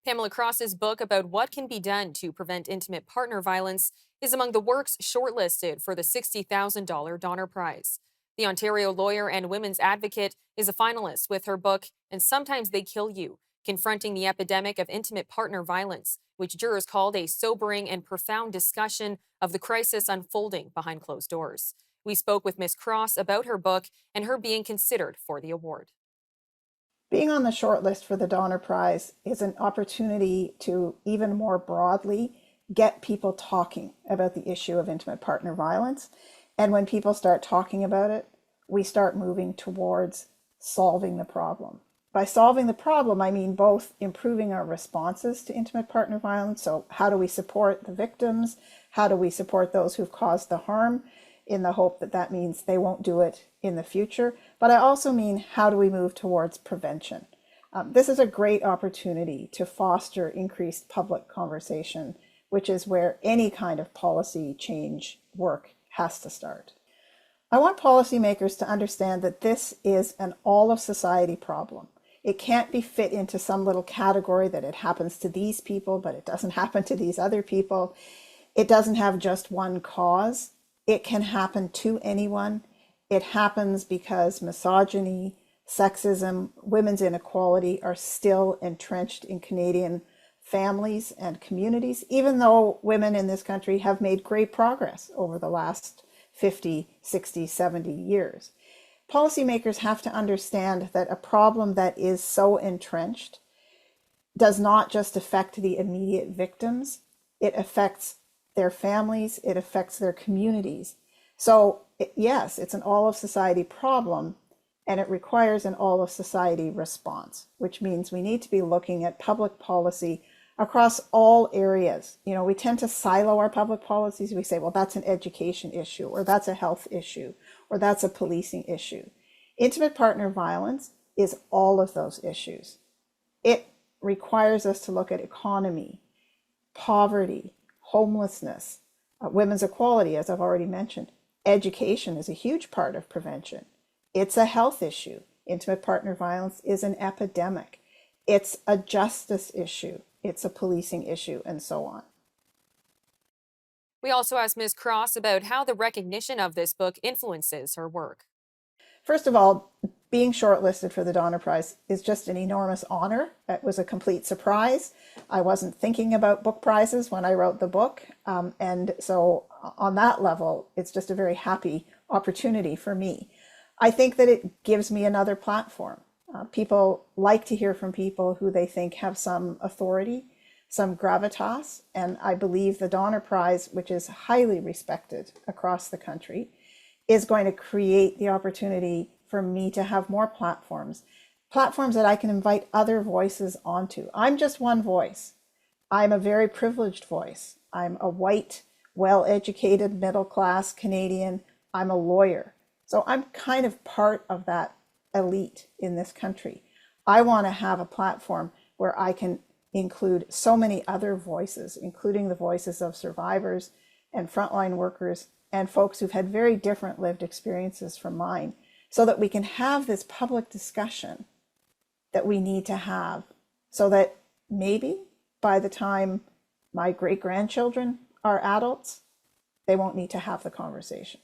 Pamela Cross's book about what can be done to prevent intimate partner violence is among the works shortlisted for the $60,000 Donner Prize. The Ontario lawyer and women's advocate is a finalist with her book, And Sometimes They Kill You, Confronting the Epidemic of Intimate Partner Violence, which jurors called a sobering and profound discussion of the crisis unfolding behind closed doors. We spoke with Ms. Cross about her book and her being considered for the award. Being on the shortlist for the Donner Prize is an opportunity to even more broadly get people talking about the issue of intimate partner violence. And when people start talking about it, we start moving towards solving the problem. By solving the problem, I mean both improving our responses to intimate partner violence. So how do we support the victims? How do we support those who've caused the harm, in the hope that that means they won't do it in the future? But I also mean, how do we move towards prevention? This is a great opportunity to foster increased public conversation, which is where any kind of policy change work has to start. I want policymakers to understand that this is an all of society problem. It can't be fit into some little category that it happens to these people, but it doesn't happen to these other people. It doesn't have just one cause. It can happen to anyone. It happens because misogyny, sexism, women's inequality are still entrenched in Canadian families and communities, even though women in this country have made great progress over the last 50, 60, 70 years. Policymakers have to understand that a problem that is so entrenched does not just affect the immediate victims, it affects their families, it affects their communities. So yes, it's an all of society problem, and it requires an all of society response, which means we need to be looking at public policy across all areas. You know, we tend to silo our public policies. We say, well, that's an education issue, or that's a health issue, or that's a policing issue. Intimate partner violence is all of those issues. It requires us to look at economy, poverty, homelessness, women's equality, as I've already mentioned. Education is a huge part of prevention. It's a health issue. Intimate partner violence is an epidemic. It's a justice issue. It's a policing issue, and so on. We also asked Ms. Cross about how the recognition of this book influences her work. First of all, being shortlisted for the Donner Prize is just an enormous honor. It was a complete surprise. I wasn't thinking about book prizes when I wrote the book. And so on that level, it's just a very happy opportunity for me. I think that it gives me another platform. People like to hear from people who they think have some authority, some gravitas. And I believe the Donner Prize, which is highly respected across the country, is going to create the opportunity for me to have more platforms that I can invite other voices onto. I'm just one voice. I'm a very privileged voice. I'm a white, well-educated, middle-class Canadian. I'm a lawyer. So I'm kind of part of that elite in this country. I want to have a platform where I can include so many other voices, including the voices of survivors and frontline workers and folks who've had very different lived experiences from mine, so that we can have this public discussion that we need to have, so that maybe by the time my great-grandchildren are adults, they won't need to have the conversation.